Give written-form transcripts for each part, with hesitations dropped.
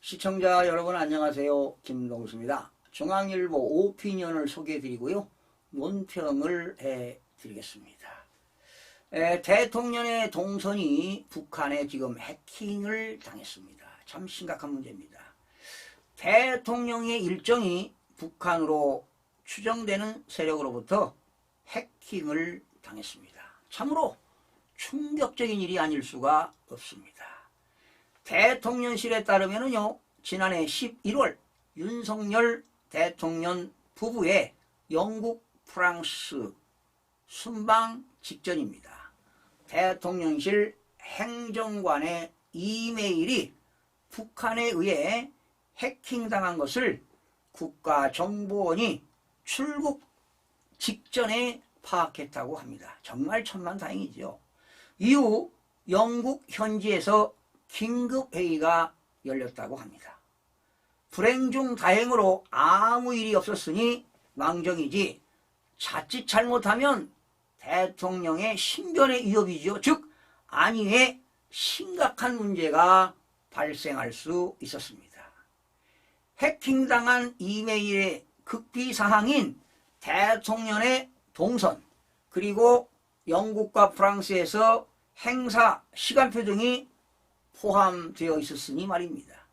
시청자 여러분 안녕하세요. 김동수입니다. 중앙일보 오피니언을 소개해드리고요. 논평을 해드리겠습니다. 대통령의 동선이 북한에 지금 해킹을 당했습니다. 참 심각한 문제입니다. 대통령의 일정이 북한으로 추정되는 세력으로부터 해킹을 당했습니다. 참으로 충격적인 일이 아닐 수가 없습니다. 대통령실에 따르면요, 지난해 11월 윤석열 대통령 부부의 영국, 프랑스 순방 직전입니다. 대통령실 행정관의 이메일이 북한에 의해 해킹당한 것을 국가정보원이 출국 직전에 파악했다고 합니다. 정말 천만다행이죠. 이후 영국 현지에서 긴급회의가 열렸다고 합니다. 불행 중 다행으로 아무 일이 없었으니 망정이지 자칫 잘못하면 대통령의 신변의 위협이죠. 즉 안위에 심각한 문제가 발생할 수 있었습니다. 해킹당한 이메일의 극비사항인 대통령의 동선 그리고 영국과 프랑스에서 행사 시간표 등이 포함되어 있었으니 말입니다.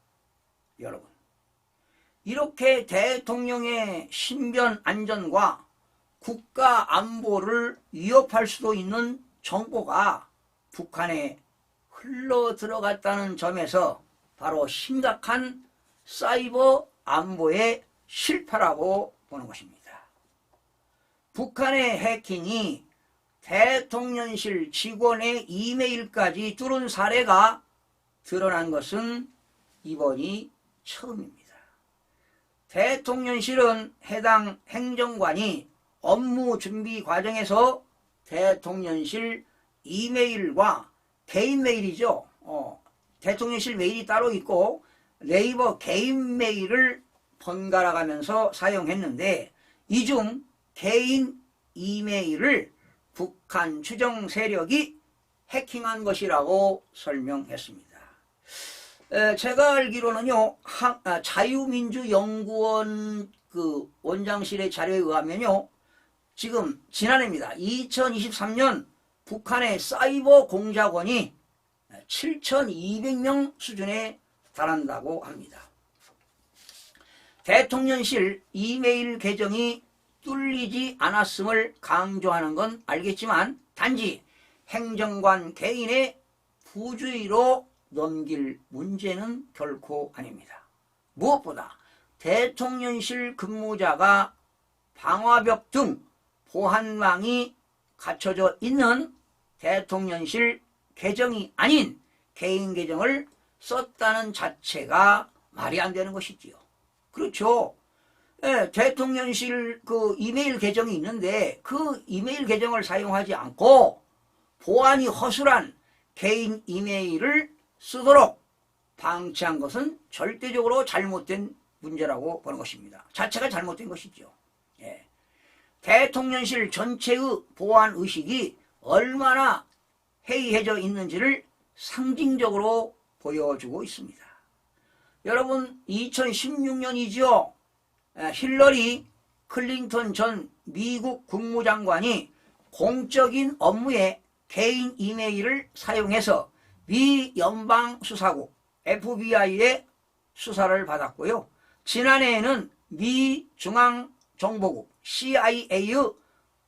여러분, 이렇게 대통령의 신변 안전과 국가 안보를 위협할 수도 있는 정보가 북한에 흘러 들어갔다는 점에서 바로 심각한 사이버 안보의 실패라고 보는 것입니다. 북한의 해킹이 대통령실 직원의 이메일까지 뚫은 사례가 드러난 것은 이번이 처음입니다. 대통령실은 해당 행정관이 업무 준비 과정에서 대통령실 이메일과 개인 메일이죠. 대통령실 메일이 따로 있고 네이버 개인 메일을 번갈아 가면서 사용했는데 이 중 개인 이메일을 북한 추정 세력이 해킹한 것이라고 설명했습니다. 제가 알기로는요, 자유민주연구원 그 원장실의 자료에 의하면요, 지금 지난해입니다. 2023년 북한의 사이버 공작원이 7,200명 수준에 달한다고 합니다. 대통령실 이메일 계정이 뚫리지 않았음을 강조하는 건 알겠지만 단지 행정관 개인의 부주의로 넘길 문제는 결코 아닙니다. 무엇보다 대통령실 근무자가 방화벽 등 보안망이 갖춰져 있는 대통령실 계정이 아닌 개인 계정을 썼다는 자체가 말이 안 되는 것이지요. 그렇죠. 대통령실 그 이메일 계정이 있는데 그 이메일 계정을 사용하지 않고 보안이 허술한 개인 이메일을 쓰도록 방치한 것은 절대적으로 잘못된 문제라고 보는 것입니다. 자체가 잘못된 것이죠. 대통령실 전체의 보안 의식이 얼마나 해이해져 있는지를 상징적으로 보여주고 있습니다. 여러분, 2016년이죠. 힐러리 클린턴 전 미국 국무장관이 공적인 업무에 개인 이메일을 사용해서 미 연방수사국 FBI의 수사를 받았고요. 지난해에는 미 중앙정보국 CIA의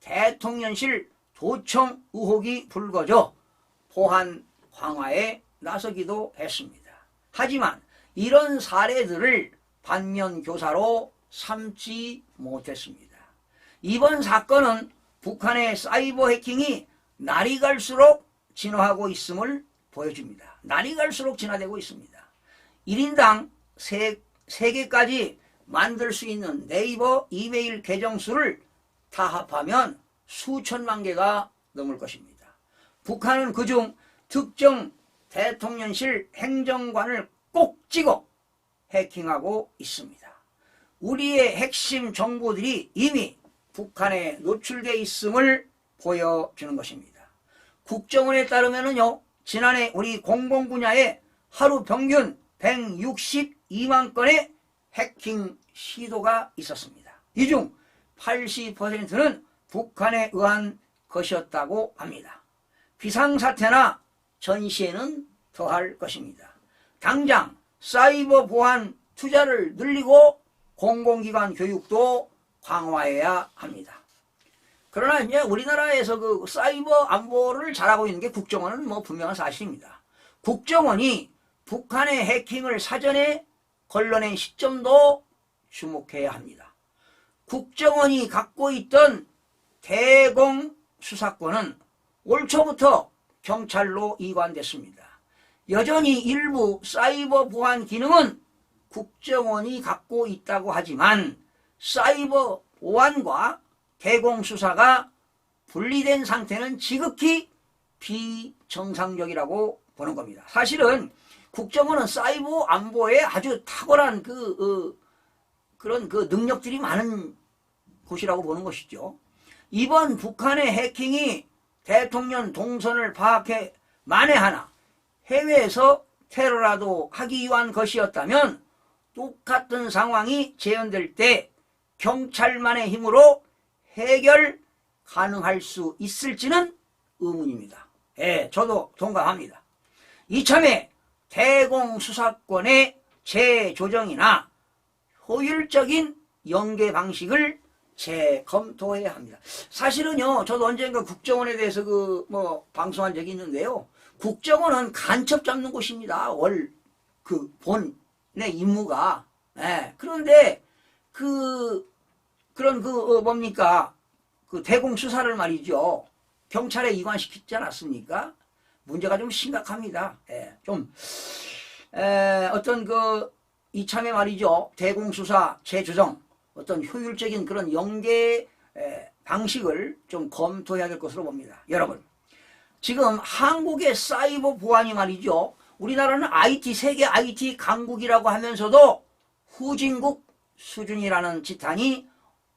대통령실 도청 의혹이 불거져 보안 강화에 나서기도 했습니다. 하지만 이런 사례들을 반면교사로 삼지 못했습니다. 이번 사건은 북한의 사이버 해킹이 날이 갈수록 진화하고 있음을 보여줍니다. 날이 갈수록 진화되고 있습니다. 1인당 3개까지 만들 수 있는 네이버 이메일 계정 수를 다 합하면 수천만 개가 넘을 것입니다. 북한은 그중 특정 대통령실 행정관을 꼭 찍어 해킹하고 있습니다. 우리의 핵심 정보들이 이미 북한에 노출되어 있음을 보여주는 것입니다. 국정원에 따르면요, 지난해 우리 공공 분야에 하루 평균 162 2만 건의 해킹 시도가 있었습니다. 이 중 80%는 북한에 의한 것이었다고 합니다. 비상사태나 전시에는 더할 것입니다. 당장 사이버 보안 투자를 늘리고 공공기관 교육도 강화해야 합니다. 그러나 이제 우리나라에서 그 사이버 안보를 잘하고 있는 게 국정원은 뭐 분명한 사실입니다. 국정원이 북한의 해킹을 사전에 걸러낸 시점도 주목해야 합니다. 국정원이 갖고 있던 대공 수사권은 올 초부터 경찰로 이관됐습니다. 여전히 일부 사이버 보안 기능은 국정원이 갖고 있다고 하지만 사이버 보안과 대공수사가 분리된 상태는 지극히 비정상적이라고 보는 겁니다. 사실은 국정원은 사이버 안보에 아주 탁월한 그런 능력들이 많은 곳이라고 보는 것이죠. 이번 북한의 해킹이 대통령 동선을 파악해 만에 하나 해외에서 테러라도 하기 위한 것이었다면 똑같은 상황이 재현될 때 경찰만의 힘으로 해결 가능할 수 있을지는 의문입니다. 예, 저도 동감합니다. 이참에 대공수사권의 재조정이나 효율적인 연계 방식을 재검토해야 합니다. 사실은요, 저도 언젠가 국정원에 대해서 방송한 적이 있는데요. 국정원은 간첩 잡는 곳입니다. 본의 임무가. 예, 그런데 대공수사를 말이죠. 경찰에 이관시키지 않았습니까? 문제가 좀 심각합니다. 예, 이참에 말이죠. 대공수사 재조정, 어떤 효율적인 그런 연계 방식을 좀 검토해야 될 것으로 봅니다. 여러분, 지금 한국의 사이버 보안이 말이죠. 우리나라는 세계 IT 강국이라고 하면서도 후진국 수준이라는 지탄이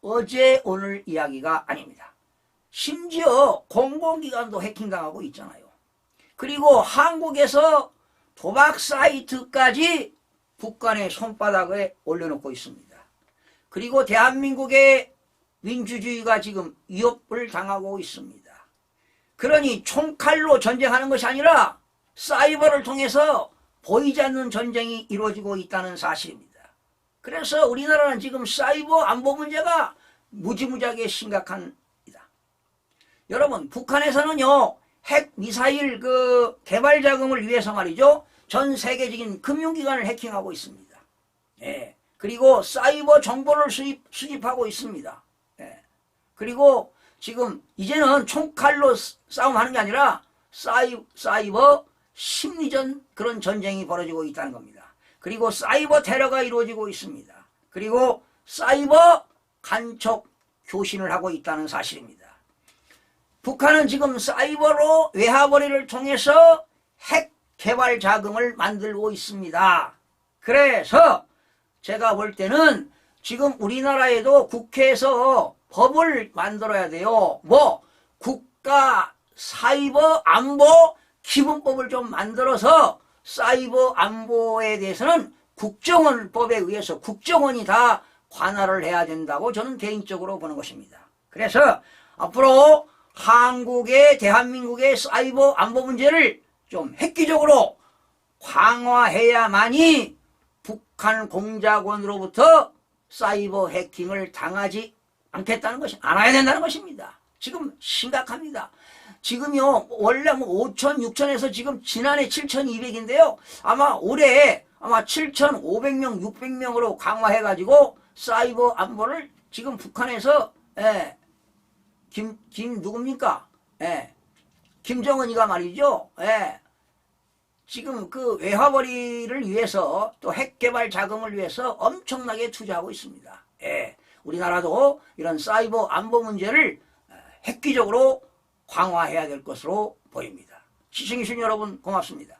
어제 오늘 이야기가 아닙니다. 심지어 공공기관도 해킹당하고 있잖아요. 그리고 한국에서 도박 사이트까지 북한의 손바닥에 올려놓고 있습니다. 그리고 대한민국의 민주주의가 지금 위협을 당하고 있습니다. 그러니 총칼로 전쟁하는 것이 아니라 사이버를 통해서 보이지 않는 전쟁이 이루어지고 있다는 사실입니다. 그래서 우리나라는 지금 사이버 안보 문제가 무지무지하게 심각합니다. 여러분, 북한에서는요, 핵 미사일 개발 자금을 위해서 말이죠, 전 세계적인 금융기관을 해킹하고 있습니다. 예. 그리고 사이버 정보를 수집하고 있습니다. 예. 그리고 지금 이제는 총칼로 싸움하는 게 아니라 사이버 심리전 그런 전쟁이 벌어지고 있다는 겁니다. 그리고 사이버 테러가 이루어지고 있습니다. 그리고 사이버 간첩 교신을 하고 있다는 사실입니다. 북한은 지금 사이버로 외화벌이를 통해서 핵 개발 자금을 만들고 있습니다. 그래서 제가 볼 때는 지금 우리나라에도 국회에서 법을 만들어야 돼요. 국가 사이버 안보 기본법을 좀 만들어서 사이버 안보에 대해서는 국정원법에 의해서 국정원이 다 관할을 해야 된다고 저는 개인적으로 보는 것입니다. 그래서 앞으로 대한민국의 사이버 안보 문제를 좀 획기적으로 강화해야만이 북한 공작원으로부터 사이버 해킹을 당하지 않아야 된다는 것입니다. 지금 심각합니다. 지금요, 원래 5천, 6천에서 지금 지난해 7,200인데요. 아마 올해 7,500명, 600명으로 강화해가지고 사이버 안보를 지금 북한에서, 누굽니까? 김정은이가 말이죠. 지금 외화벌이를 위해서 또 핵개발 자금을 위해서 엄청나게 투자하고 있습니다. 우리나라도 이런 사이버 안보 문제를 획기적으로 강화해야 될 것으로 보입니다. 시청해주신 여러분 고맙습니다.